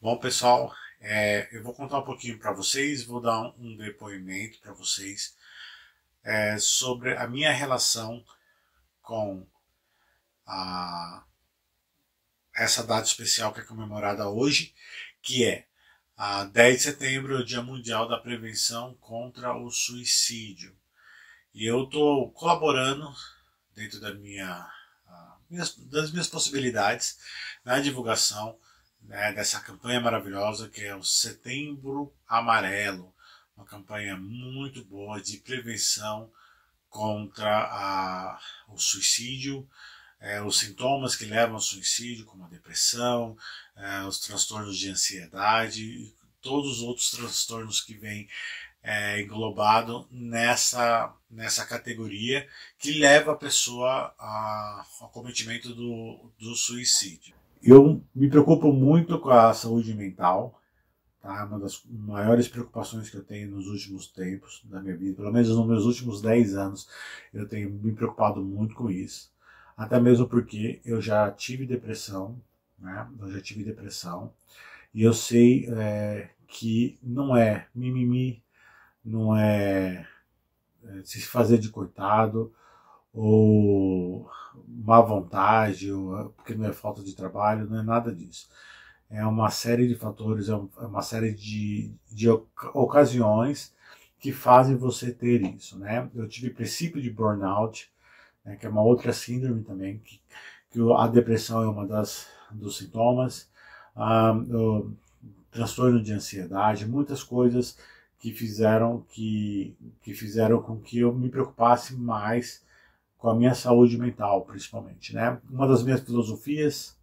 Bom, pessoal, eu vou contar um pouquinho para vocês, vou dar um depoimento para vocês sobre a minha relação com a, essa data especial que é comemorada hoje, que é a 10 de setembro, o Dia Mundial da Prevenção contra o Suicídio. E eu estou colaborando dentro das minhas possibilidades na divulgação, né, dessa campanha maravilhosa que é o Setembro Amarelo, uma campanha muito boa de prevenção contra o suicídio, os sintomas que levam ao suicídio, como a depressão, os transtornos de ansiedade e todos os outros transtornos que vêm englobado nessa categoria que leva a pessoa ao cometimento do suicídio. Eu me preocupo muito com a saúde mental, tá? Uma das maiores preocupações que eu tenho nos últimos tempos da minha vida, pelo menos nos meus últimos 10 anos, eu tenho me preocupado muito com isso. Até mesmo porque eu já tive depressão, né? Eu já tive depressão e eu sei que não é mimimi, não é se fazer de coitado ou má vontade, ou porque não é falta de trabalho, não é nada disso. É uma série de fatores, é uma série de ocasiões que fazem você ter isso, né? Eu tive princípio de burnout, né, que é uma outra síndrome também, que a depressão é uma dos sintomas, o transtorno de ansiedade, muitas coisas que fizeram com que eu me preocupasse mais com a minha saúde mental, principalmente, né? Uma das minhas filosofias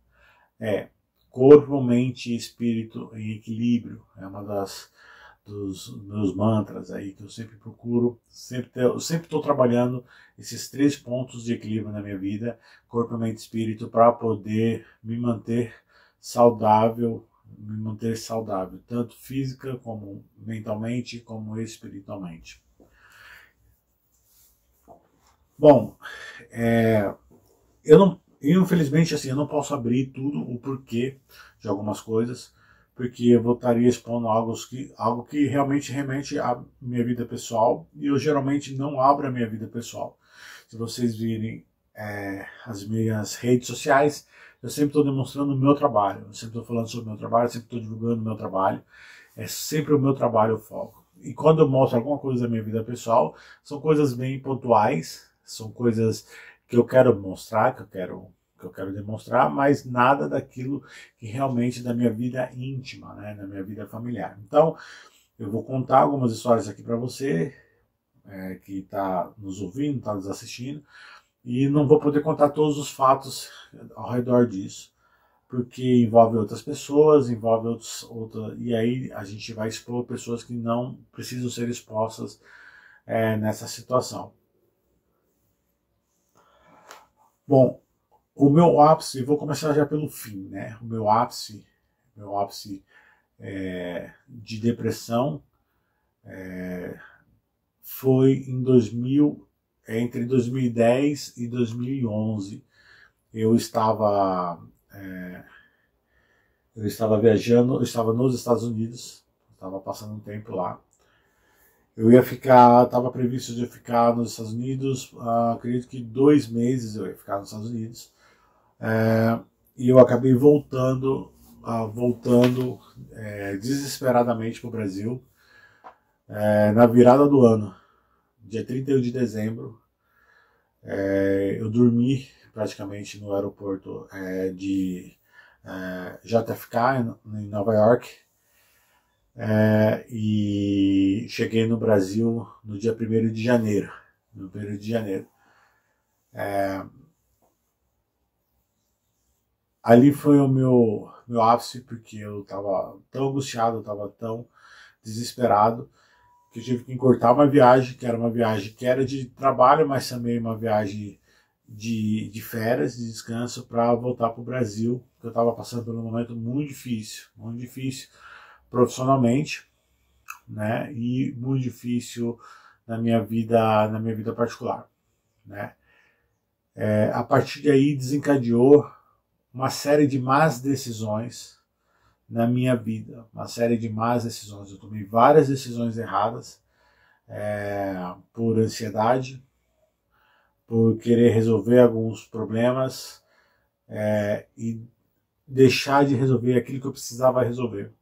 é corpo, mente e espírito em equilíbrio. É uma dos meus mantras aí que eu sempre procuro, eu sempre estou trabalhando esses 3 pontos de equilíbrio na minha vida, corpo, mente e espírito, para poder me manter saudável, tanto física como mentalmente, como espiritualmente. Bom, infelizmente, assim, eu não posso abrir tudo o porquê de algumas coisas, porque eu estaria expondo algo que realmente remete à minha vida pessoal, e eu geralmente não abro a minha vida pessoal. Se vocês virem as minhas redes sociais, eu sempre estou demonstrando o meu trabalho, eu sempre estou falando sobre o meu trabalho, eu sempre estou divulgando o meu trabalho, é sempre o meu trabalho o foco. E quando eu mostro alguma coisa da minha vida pessoal, são coisas bem pontuais, são coisas que eu quero mostrar, que eu quero demonstrar, mas nada daquilo que realmente da minha vida íntima, né, da minha vida familiar. Então, eu vou contar algumas histórias aqui para você, que está nos ouvindo, está nos assistindo, e não vou poder contar todos os fatos ao redor disso, porque envolve outras pessoas, e aí a gente vai expor pessoas que não precisam ser expostas nessa situação. Bom, o meu ápice, vou começar já pelo fim, né? O meu ápice de depressão foi entre 2010 e 2011. Eu estava viajando, eu estava nos Estados Unidos, estava passando um tempo lá. Estava previsto de ficar nos Estados Unidos, acredito que 2 meses eu ia ficar nos Estados Unidos. E eu acabei voltando desesperadamente para o Brasil na virada do ano, dia 31 de dezembro. Eu dormi praticamente no aeroporto de JFK em Nova York, e cheguei no Brasil no dia 1º de janeiro. Ali foi o meu ápice, porque eu estava tão angustiado, eu estava tão desesperado, que eu tive que encurtar uma viagem, que era de trabalho, mas também uma viagem de férias, de descanso, para voltar para o Brasil, porque eu estava passando por um momento muito difícil profissionalmente, né, e muito difícil na minha vida particular, né. A partir daí desencadeou uma série de más decisões, na minha vida, uma série de más decisões. Eu tomei várias decisões erradas, por ansiedade, por querer resolver alguns problemas, e deixar de resolver aquilo que eu precisava resolver.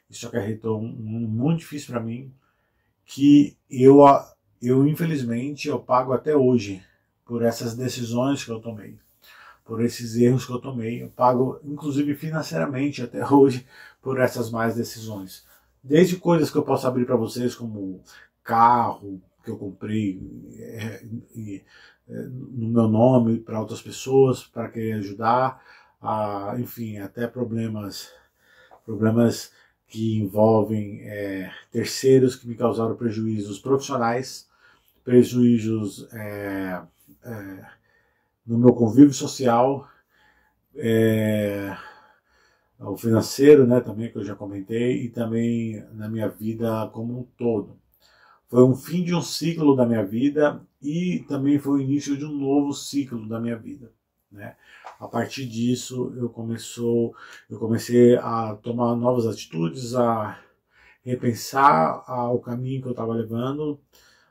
Isso acarretou muito difícil para mim, que eu infelizmente eu pago até hoje por essas decisões que eu tomei, por esses erros que eu tomei. Eu pago inclusive financeiramente até hoje por essas más decisões. Desde coisas que eu posso abrir para vocês, como carro que eu comprei no meu nome para outras pessoas, para querer ajudar, enfim, até problemas que envolvem terceiros que me causaram prejuízos profissionais, prejuízos no meu convívio social, o financeiro, né, também, que eu já comentei, e também na minha vida como um todo. Foi um fim de um ciclo da minha vida e também foi o início de um novo ciclo da minha vida, né? A partir disso eu comecei a tomar novas atitudes, a repensar o caminho que eu estava levando,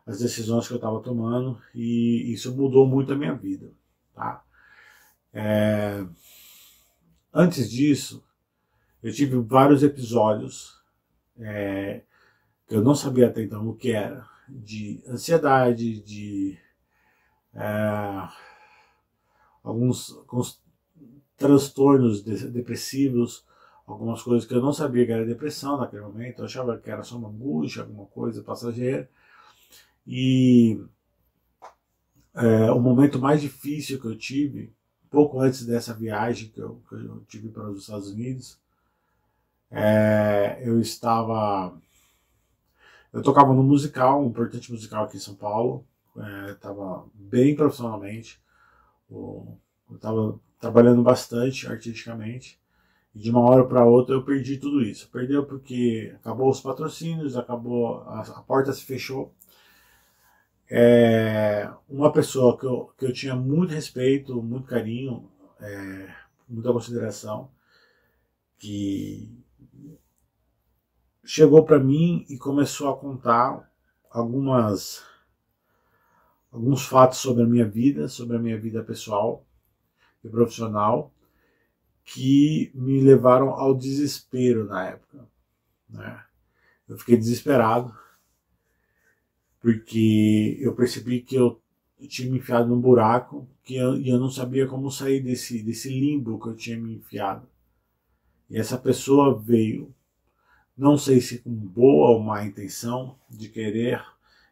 as decisões que eu estava tomando, e isso mudou muito a minha vida, tá? Antes disso, eu tive vários episódios que eu não sabia até então o que era, de ansiedade, de alguns transtornos depressivos, algumas coisas que eu não sabia que era depressão naquele momento. Eu achava que era só uma angústia, alguma coisa passageira. E o momento mais difícil que eu tive, pouco antes dessa viagem que eu tive para os Estados Unidos, eu tocava num musical, um importante musical aqui em São Paulo, estava bem profissionalmente, eu estava trabalhando bastante artisticamente, e de uma hora para outra eu perdi tudo isso. Perdeu porque acabou os patrocínios, a porta se fechou. Uma pessoa que eu tinha muito respeito, muito carinho, muita consideração, que chegou para mim e começou a contar alguns fatos sobre a minha vida pessoal e profissional, que me levaram ao desespero na época, né? Eu fiquei desesperado porque eu percebi que eu tinha me enfiado num buraco e eu não sabia como sair desse limbo que eu tinha me enfiado. E essa pessoa veio, não sei se com boa ou má intenção, de querer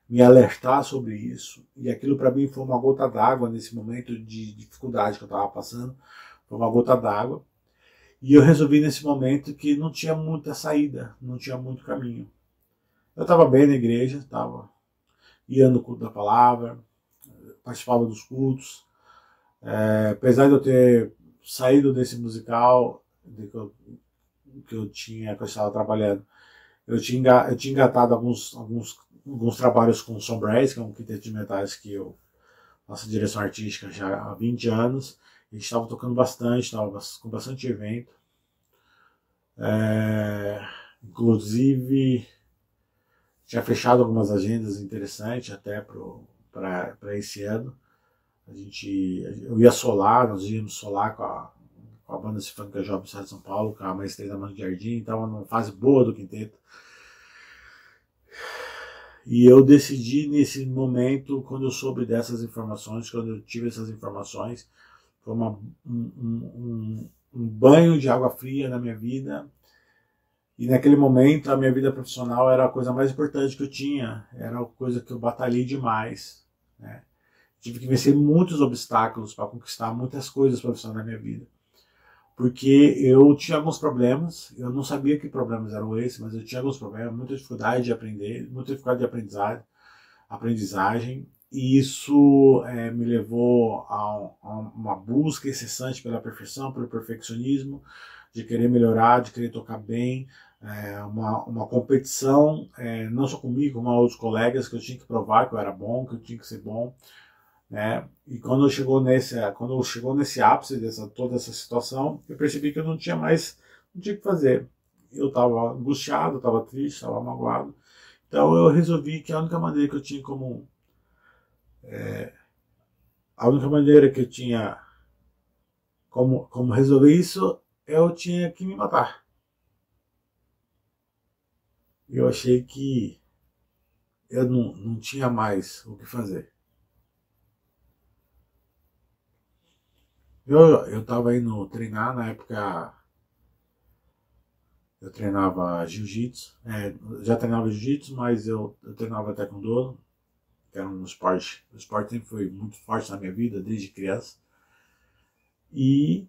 me alertar sobre isso. E aquilo para mim foi uma gota d'água nesse momento de dificuldade que eu estava passando. Foi uma gota d'água. E eu resolvi nesse momento que não tinha muita saída, não tinha muito caminho. Eu estava bem na igreja, ia no culto da palavra, participava dos cultos. Apesar de eu ter saído desse musical que eu estava trabalhando, eu tinha engatado alguns trabalhos com o Sombrais, que é um quinteto de metais que eu faço direção artística já há 20 anos. A gente estava tocando bastante, estava com bastante evento. Inclusive, tinha fechado algumas agendas interessantes até para esse ano. Eu ia solar, nós íamos solar com a banda Sinfônica Jovem do Estado de São Paulo, com a Maestria da Mano de Jardim, estava numa fase boa do quinteto. E eu decidi nesse momento, quando eu soube dessas informações, quando eu tive essas informações, foi um banho de água fria na minha vida. E naquele momento a minha vida profissional era a coisa mais importante que eu tinha, era a coisa que eu batalhei demais, né? Tive que vencer muitos obstáculos para conquistar muitas coisas profissionais na minha vida. Porque eu tinha alguns problemas, eu não sabia que problemas eram esses, mas eu tinha alguns problemas, muita dificuldade de aprender, muita dificuldade de aprendizagem, e isso me levou a uma busca incessante pela perfeição, pelo perfeccionismo, de querer melhorar, de querer tocar bem, uma competição, não só comigo, como com outros colegas, que eu tinha que provar que eu era bom, que eu tinha que ser bom, né? E quando chegou nesse ápice toda essa situação, eu percebi que eu não tinha mais não tinha o que fazer. Eu estava angustiado, estava triste, estava magoado. Então eu resolvi que a única maneira que eu tinha a única maneira que eu tinha como resolver isso, eu tinha que me matar. Eu achei que eu não tinha mais o que fazer. Eu estava indo treinar, na época eu treinava jiu-jitsu, já treinava jiu-jitsu, mas eu treinava taekwondo, que era um esporte. O esporte sempre foi muito forte na minha vida, desde criança. E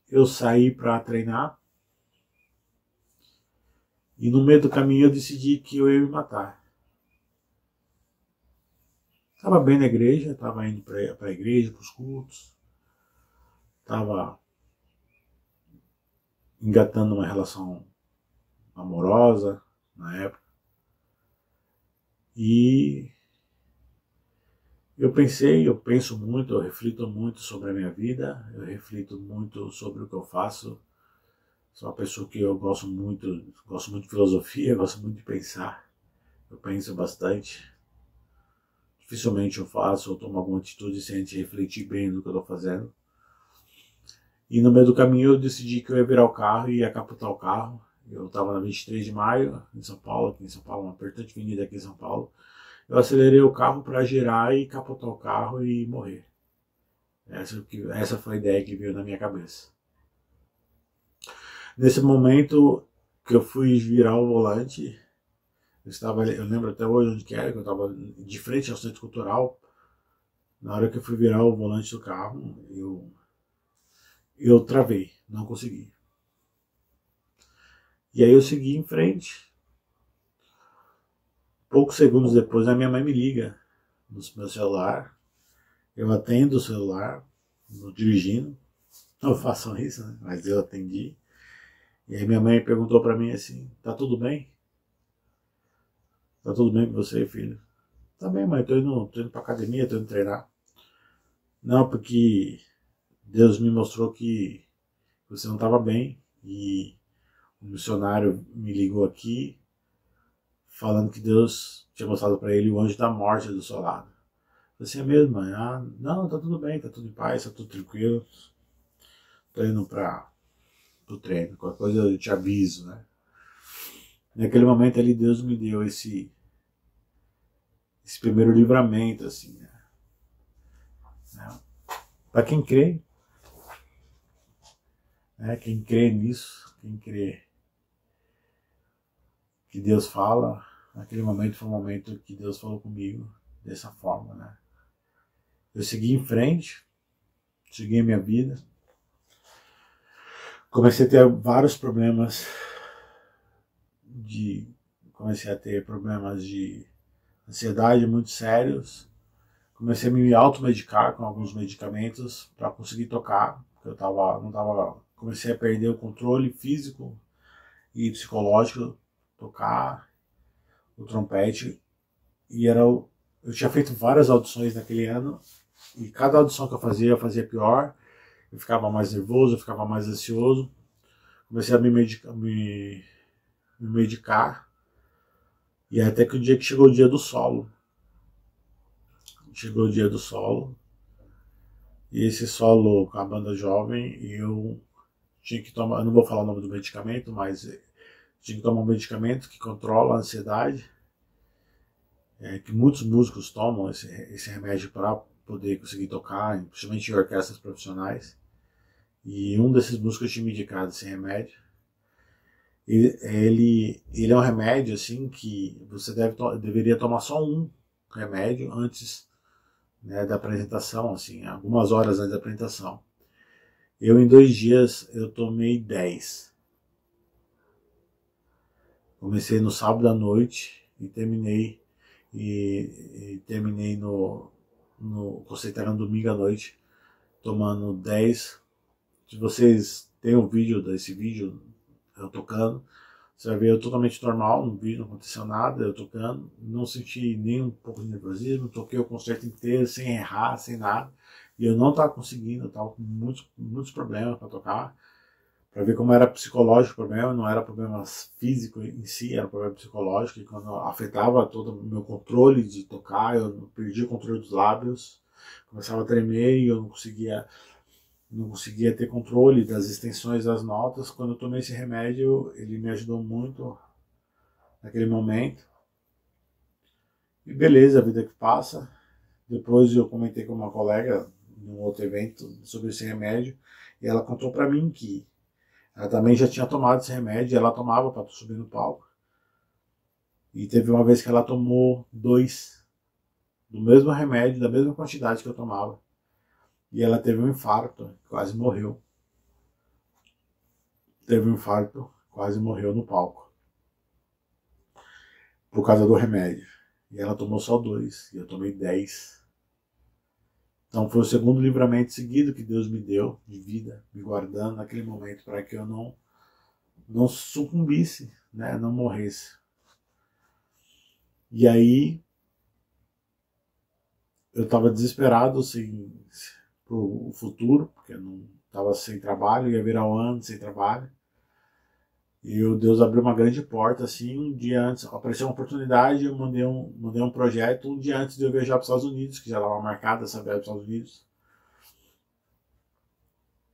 eu saí para treinar, e no meio do caminho eu decidi que eu ia me matar. Estava bem na igreja, estava indo para a igreja, para os cultos, estava engatando uma relação amorosa na época. E eu penso muito, eu reflito muito sobre a minha vida, eu reflito muito sobre o que eu faço. Sou uma pessoa que eu gosto muito de filosofia, gosto muito de pensar. Eu penso bastante. Dificilmente eu faço ou tomo alguma atitude sem antes refletir bem do que eu estou fazendo. E no meio do caminho eu decidi que eu ia virar o carro e ia capotar o carro. Eu estava na 23 de maio, em São Paulo, aqui em São Paulo, uma importante avenida aqui em São Paulo. Eu acelerei o carro para girar e capotar o carro e morrer. Essa foi a ideia que veio na minha cabeça. Nesse momento que eu fui virar o volante, eu lembro até hoje onde que era, que eu estava de frente ao Centro Cultural. Na hora que eu fui virar o volante do carro, eu travei, não consegui. E aí eu segui em frente. Poucos segundos depois a minha mãe me liga no meu celular. Eu atendo o celular, dirigindo. Não façam isso, né? Mas eu atendi. E aí minha mãe perguntou para mim assim, tá tudo bem? Tá tudo bem com você, filho? Tá bem, mãe, tô indo pra academia, tô indo treinar. Não, porque Deus me mostrou que você não estava bem e o missionário me ligou aqui falando que Deus tinha mostrado para ele o anjo da morte do seu lado. Eu falei assim, é mesmo, mãe? Ah, não, tá tudo bem, tá tudo em paz, tá tudo tranquilo. Tô indo pro treino, qualquer coisa eu te aviso, né? Naquele momento ali Deus me deu esse primeiro livramento, assim, né? Para quem crê, né? Quem crê nisso, quem crê que Deus fala, naquele momento foi um momento que Deus falou comigo dessa forma, né? Eu segui em frente, segui a minha vida, comecei a ter vários problemas comecei a ter problemas de ansiedade muito sérios, comecei a me automedicar com alguns medicamentos para conseguir tocar, porque comecei a perder o controle físico e psicológico, tocar o trompete, e eu tinha feito várias audições naquele ano, e cada audição que eu fazia pior, eu ficava mais nervoso, eu ficava mais ansioso, comecei a me medicar, e até que o dia que chegou o dia do solo. Chegou o dia do solo, e esse solo com a banda jovem, eu tinha que tomar, eu não vou falar o nome do medicamento, mas tinha que tomar um medicamento que controla a ansiedade, que muitos músicos tomam esse remédio para poder conseguir tocar, principalmente em orquestras profissionais. E um desses músicos tinha me indicado esse remédio. Ele é um remédio assim que você deveria tomar só um remédio antes, né, da apresentação, assim, algumas horas antes da apresentação. Eu em 2 dias eu tomei 10. Comecei no sábado à noite e terminei no conceito no domingo à noite tomando 10. Se vocês têm um vídeo desse vídeo eu tocando, você vai ver eu totalmente normal no vídeo, não aconteceu nada, eu tocando, não senti nem um pouco de nervosismo, toquei o concerto inteiro sem errar, sem nada, e eu não estava conseguindo, eu estava com muitos problemas para tocar, para ver como era psicológico o problema, não era problema físico em si, era problema psicológico, e quando afetava todo o meu controle de tocar, eu perdia o controle dos lábios, começava a tremer e eu não conseguia ter controle das extensões das notas. Quando eu tomei esse remédio, ele me ajudou muito naquele momento. E beleza, a vida que passa. Depois eu comentei com uma colega num outro evento sobre esse remédio e ela contou para mim que ela também já tinha tomado esse remédio, ela tomava para subir no palco. E teve uma vez que ela tomou 2 do mesmo remédio, da mesma quantidade que eu tomava. E ela teve um infarto, quase morreu. Teve um infarto, quase morreu no palco. Por causa do remédio. E ela tomou só 2, e eu tomei 10. Então foi o segundo livramento seguido que Deus me deu de vida, me guardando naquele momento para que eu não sucumbisse, né, não morresse. E aí eu estava desesperado assim, pro futuro, porque eu não estava sem trabalho, ia virar um ano sem trabalho. E Deus abriu uma grande porta, assim, um dia antes, apareceu uma oportunidade, eu mandei um projeto um dia antes de eu viajar para os Estados Unidos, que já estava marcada essa viagem para os Estados Unidos.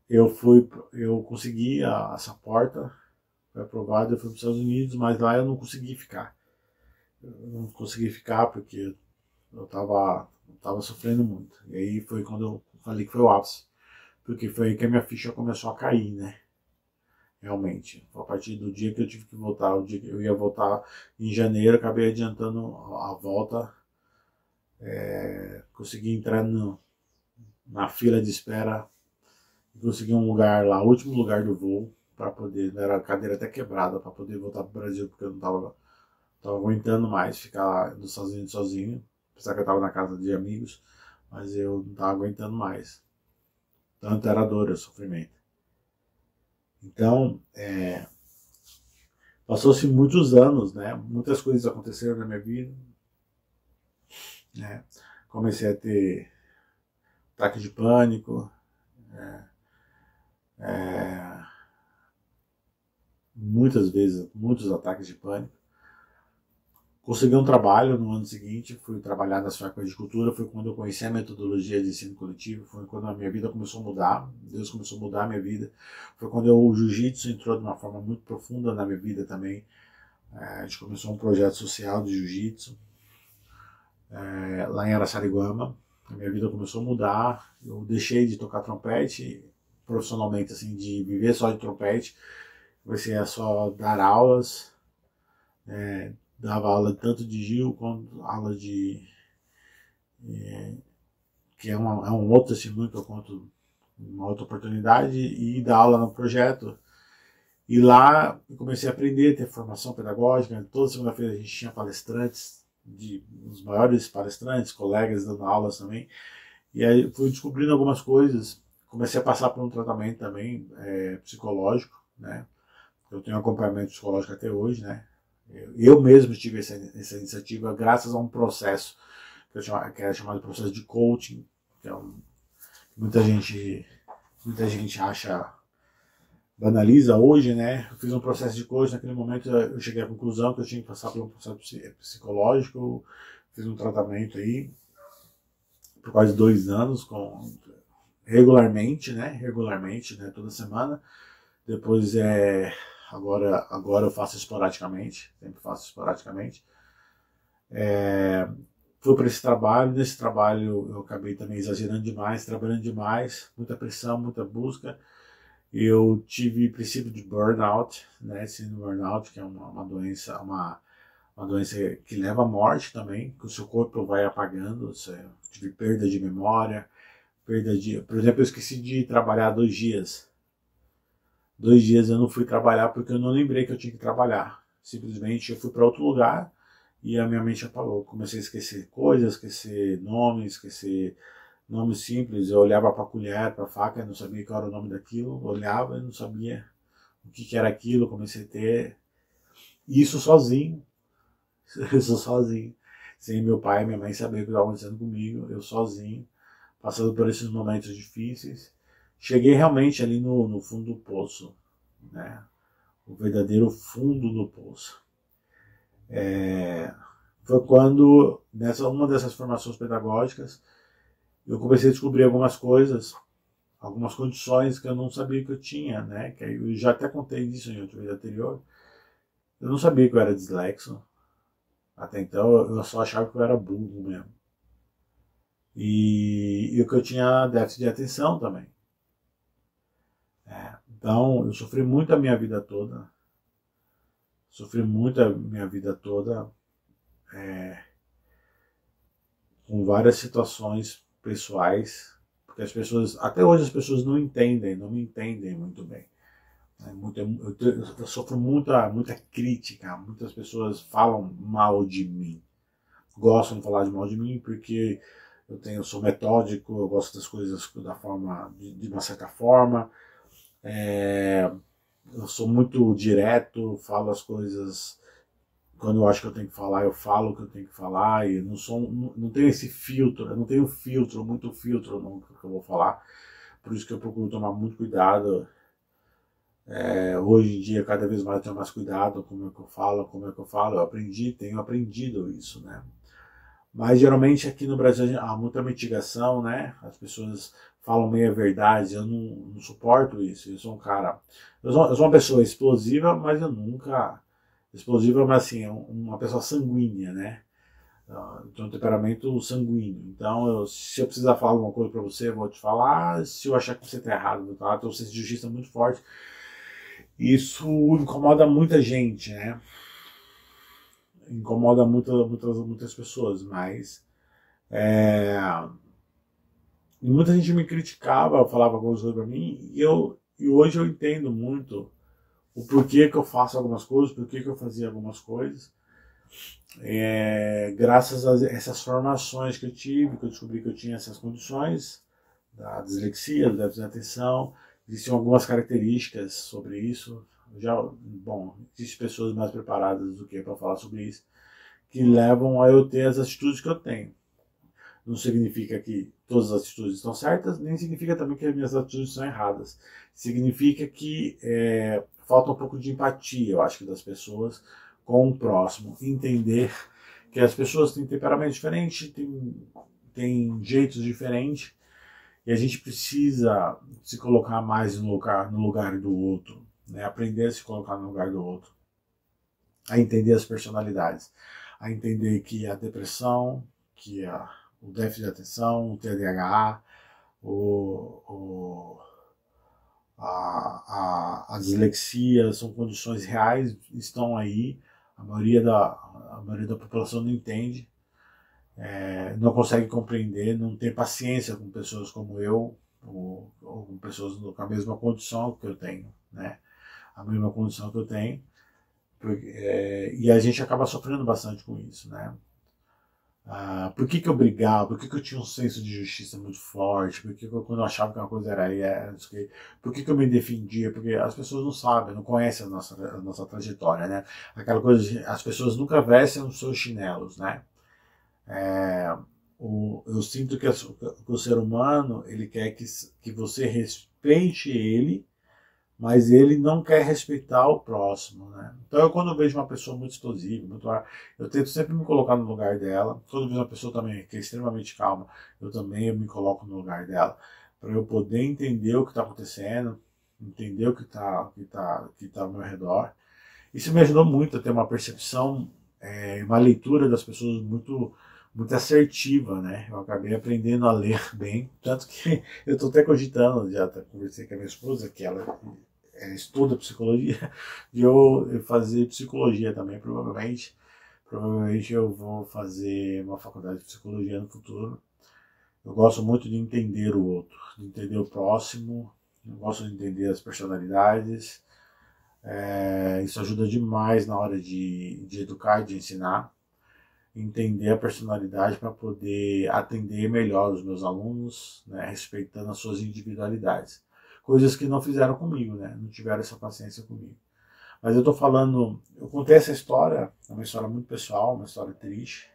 Eu consegui essa porta, foi aprovado, eu fui para os Estados Unidos, mas lá eu não consegui ficar. Eu não consegui ficar porque eu tava sofrendo muito. E aí foi quando eu falei que foi o ápice, porque foi aí que a minha ficha começou a cair, né? Realmente, a partir do dia que eu tive que voltar, o dia que eu ia voltar em janeiro, acabei adiantando a volta, consegui entrar na fila de espera, consegui um lugar lá, último lugar do voo, para poder, era a cadeira até quebrada, para poder voltar para o Brasil, porque eu não tava aguentando mais ficar nos Estados Unidos sozinho, apesar que eu estava na casa de amigos, mas eu não estava aguentando mais, tanto era dor, o sofrimento. Então, passou-se muitos anos, né? Muitas coisas aconteceram na minha vida, né? Comecei a ter ataque de pânico, muitas vezes, muitos ataques de pânico. Consegui um trabalho no ano seguinte, fui trabalhar nas faculdades de cultura, foi quando eu conheci a metodologia de ensino coletivo, foi quando a minha vida começou a mudar, Deus começou a mudar a minha vida, foi quando o jiu-jitsu entrou de uma forma muito profunda na minha vida também. A gente começou um projeto social de jiu-jitsu lá em Araçariguama, a minha vida começou a mudar, eu deixei de tocar trompete profissionalmente, assim, de viver só de trompete, comecei a só dar aulas, dava aula tanto de Gil quanto aula de que é um outro testemunho que eu conto uma outra oportunidade, e dar aula no projeto. E lá eu comecei a aprender, ter formação pedagógica. Toda segunda-feira a gente tinha palestrantes, os maiores palestrantes, colegas dando aulas também. E aí fui descobrindo algumas coisas. Comecei a passar por um tratamento também psicológico, né? Eu tenho acompanhamento psicológico até hoje, né? Eu mesmo tive essa iniciativa graças a um processo que era chamado processo de coaching, que muita gente acha, banaliza hoje, né? Eu fiz um processo de coaching, naquele momento eu cheguei à conclusão que eu tinha que passar por um processo psicológico, fiz um tratamento aí por quase 2 anos, regularmente, né, toda semana. Depois agora eu faço esporadicamente, sempre faço esporadicamente. Fui para esse trabalho, nesse trabalho eu acabei também exagerando demais, trabalhando demais, muita pressão, muita busca. Eu tive princípio de burnout, né, síndrome burnout, que é uma doença, uma doença que leva à morte também, que o seu corpo vai apagando. Eu tive perda de memória, por exemplo, eu esqueci de trabalhar 2 dias. 2 dias eu não fui trabalhar porque eu não lembrei que eu tinha que trabalhar. Simplesmente eu fui para outro lugar e a minha mente apagou. Comecei a esquecer coisas, esquecer nomes simples. Eu olhava para a colher, para a faca, não sabia qual era o nome daquilo. Olhava e não sabia o que era aquilo. Comecei a ter isso sozinho. Isso sozinho. Sem meu pai e minha mãe saber o que estava acontecendo comigo. Eu sozinho, passando por esses momentos difíceis. Cheguei realmente ali no fundo do poço. né? O verdadeiro fundo do poço. Foi quando, uma dessas formações pedagógicas, eu comecei a descobrir algumas coisas, algumas condições que eu não sabia que eu tinha, né? Que eu já até contei isso em outro vídeo anterior. Eu não sabia que eu era dislexo. Até então eu só achava que eu era burro mesmo. E que eu tinha déficit de atenção também. Então eu sofri muito a minha vida toda. Sofri muito a minha vida toda com várias situações pessoais, porque as pessoas, até hoje as pessoas não me entendem muito bem. Eu sofro muita crítica, muitas pessoas falam mal de mim, gostam de falar de mal de mim porque eu sou metódico, eu gosto das coisas da forma, de uma certa forma, eu sou muito direto, falo as coisas quando eu acho que eu tenho que falar, eu falo o que eu tenho que falar, e não tenho esse filtro, eu não tenho muito filtro no que eu vou falar, por isso que eu procuro tomar muito cuidado. Hoje em dia, cada vez mais eu tenho mais cuidado com como é que eu falo, tenho aprendido isso, né? Mas geralmente aqui no Brasil há muita mitigação, né? As pessoas falam meia verdade, eu não suporto isso, eu sou um cara, eu sou uma pessoa explosiva, mas eu nunca, explosiva, mas assim, uma pessoa sanguínea, né? Eu tenho um temperamento sanguíneo. Então, se eu precisar falar alguma coisa pra você, eu vou te falar. Se eu achar que você tá errado, eu vou falar. Então, senso de justiça é muito forte. Isso incomoda muita gente, né? Incomoda muitas pessoas, mas e muita gente me criticava, falava algumas coisas pra mim, e hoje eu entendo muito o porquê que eu faço algumas coisas, porquê que eu fazia algumas coisas. Graças a essas formações que eu tive, que eu descobri que eu tinha essas condições, da dislexia, do déficit de atenção, existem algumas características sobre isso. Existem pessoas mais preparadas do que eu para falar sobre isso, que levam a eu ter as atitudes que eu tenho. Não significa que todas as atitudes estão certas, nem significa também que as minhas atitudes são erradas. Significa que falta um pouco de empatia, eu acho, que das pessoas com o próximo. Entender que as pessoas têm temperamento diferente, têm jeitos diferentes, e a gente precisa se colocar mais no lugar do outro, né? Aprender a se colocar no lugar do outro, a entender as personalidades, a entender que a depressão, o déficit de atenção, o TDAH, a dislexia são condições reais, estão aí, a maioria da população não entende, não consegue compreender, não tem paciência com pessoas como eu, ou com pessoas com a mesma condição que eu tenho, né? A mesma condição que eu tenho, e a gente acaba sofrendo bastante com isso, né? Por que eu brigava? Por que eu tinha um senso de justiça muito forte? Por que quando eu achava que uma coisa era por que eu me defendia? Porque as pessoas não sabem, não conhecem a nossa trajetória, né? Aquela coisa de, as pessoas nunca vestem os seus chinelos, né? Eu sinto que o ser humano, ele quer que você respeite ele, mas ele não quer respeitar o próximo, né? Então, quando eu vejo uma pessoa muito explosiva, eu tento sempre me colocar no lugar dela. Quando eu vejo uma pessoa também que é extremamente calma, eu me coloco no lugar dela, para eu poder entender o que está acontecendo, entender o que está ao meu redor. Isso me ajudou muito a ter uma percepção, uma leitura das pessoas muito assertiva, né? Eu acabei aprendendo a ler bem, tanto que eu estou até cogitando, já conversei com a minha esposa, que ela estuda psicologia, e eu fazer psicologia também, provavelmente eu vou fazer uma faculdade de psicologia no futuro. Eu gosto muito de entender o outro, de entender o próximo, eu gosto de entender as personalidades. Isso ajuda demais na hora de educar, de ensinar, entender a personalidade para poder atender melhor os meus alunos, né, respeitando as suas individualidades. Coisas que não fizeram comigo, né, não tiveram essa paciência comigo. Mas eu contei essa história, é uma história muito pessoal, uma história triste,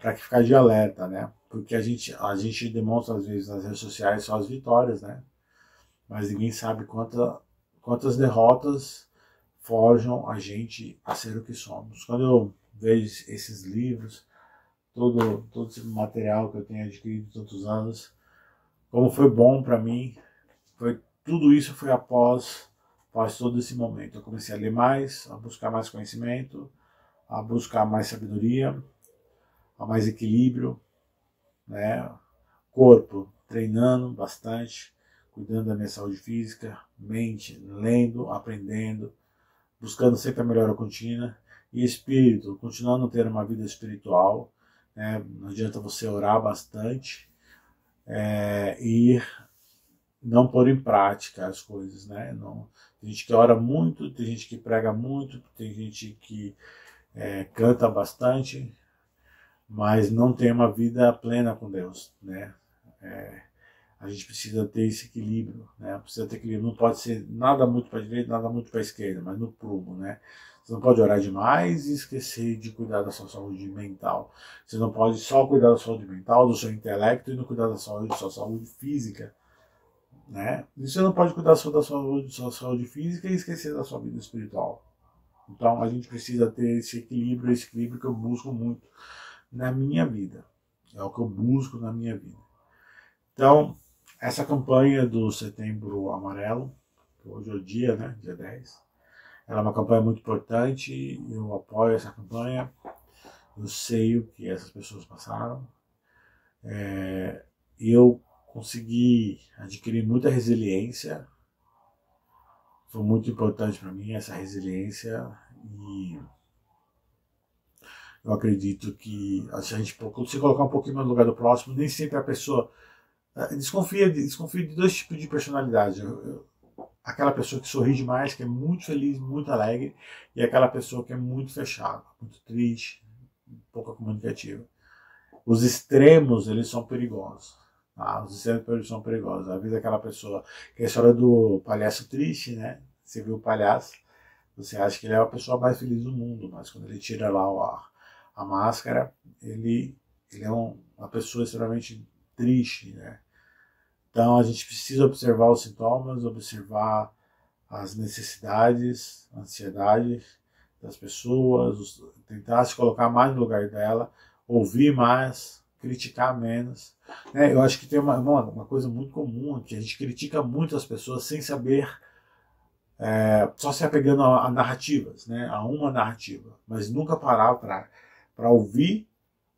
para que ficar de alerta, né, porque a gente demonstra às vezes nas redes sociais só as vitórias, né, mas ninguém sabe quantas derrotas forjam a gente a ser o que somos. Quando eu vejo esses livros, todo esse material que eu tenho adquirido tantos anos, como foi bom para mim, tudo isso foi após todo esse momento. Eu comecei a ler mais, a buscar mais conhecimento, a buscar mais sabedoria, a mais equilíbrio, né? Corpo, treinando bastante, cuidando da minha saúde física, mente, lendo, aprendendo, buscando sempre a melhora contínua, e espírito, continuando a ter uma vida espiritual, né? Não adianta você orar bastante e não pôr em prática as coisas, né? Não, tem gente que ora muito, tem gente que prega muito, tem gente que canta bastante, mas não tem uma vida plena com Deus, né? A gente precisa ter esse equilíbrio, né? Precisa ter equilíbrio, não pode ser nada muito para a direita, nada muito para a esquerda, mas no prumo, né? Você não pode orar demais e esquecer de cuidar da sua saúde mental. Você não pode só cuidar da sua saúde mental, do seu intelecto, e não cuidar da sua saúde física, né? E você não pode cuidar só da sua saúde física e esquecer da sua vida espiritual. Então a gente precisa ter esse equilíbrio que eu busco muito na minha vida. É o que eu busco na minha vida. Então, essa campanha do Setembro Amarelo, que hoje é o dia, né, dia 10, ela é uma campanha muito importante, eu apoio essa campanha, eu sei o que essas pessoas passaram, eu consegui adquirir muita resiliência, foi muito importante para mim essa resiliência, e eu acredito que se a gente se colocar um pouquinho no lugar do próximo, nem sempre a pessoa desconfia de dois tipos de personalidade. Aquela pessoa que sorri demais, que é muito feliz, muito alegre, e aquela pessoa que é muito fechada, muito triste, pouco comunicativa. Os extremos, eles são perigosos. Tá? Os extremos são perigosos. Às vezes aquela pessoa, que é a história do palhaço triste, né? Você viu o palhaço, você acha que ele é a pessoa mais feliz do mundo, mas quando ele tira lá a máscara, ele é uma pessoa extremamente triste, né? Então a gente precisa observar os sintomas, observar as necessidades, a ansiedade das pessoas, tentar se colocar mais no lugar dela, ouvir mais, criticar menos. Eu acho que tem uma coisa muito comum, que a gente critica muito as pessoas sem saber, só se apegando a narrativas, né? A uma narrativa, mas nunca parar para ouvir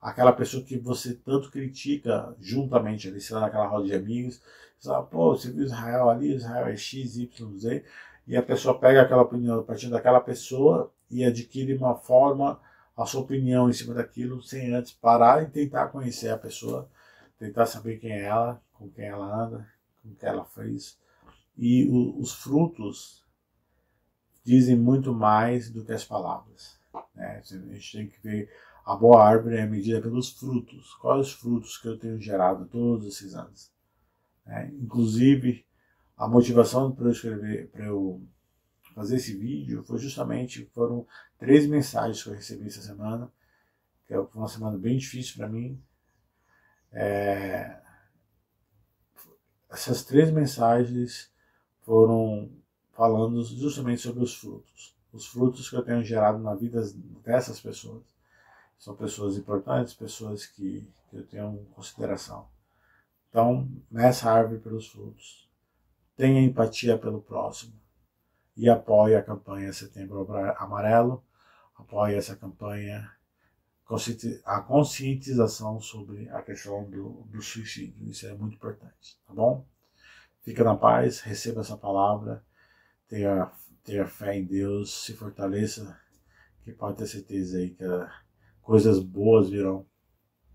aquela pessoa que você tanto critica juntamente ali, sei lá, naquela roda de amigos, você fala, pô, você viu Israel ali, Israel é X, Y, Z, e a pessoa pega aquela opinião a partir daquela pessoa e adquire uma forma, a sua opinião em cima daquilo, sem antes parar e tentar conhecer a pessoa, tentar saber quem é ela, com quem ela anda, com o que ela fez. E os frutos dizem muito mais do que as palavras, né? A gente tem que ver a boa árvore é medida pelos frutos. Quais os frutos que eu tenho gerado todos esses anos? Inclusive, a motivação para eu escrever, para eu fazer esse vídeo, foram 3 mensagens que eu recebi essa semana, que foi uma semana bem difícil para mim. Essas 3 mensagens foram falando justamente sobre os frutos que eu tenho gerado na vida dessas pessoas. São pessoas importantes, pessoas que eu tenho consideração. Então, nessa árvore pelos frutos, tenha empatia pelo próximo e apoie a campanha Setembro Amarelo, apoie essa campanha, a conscientização sobre a questão do suicídio. Isso é muito importante, tá bom? Fica na paz, receba essa palavra, tenha fé em Deus, se fortaleça, que pode ter certeza aí que coisas boas virão,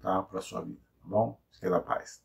tá, para a sua vida, tá bom? Fique na paz.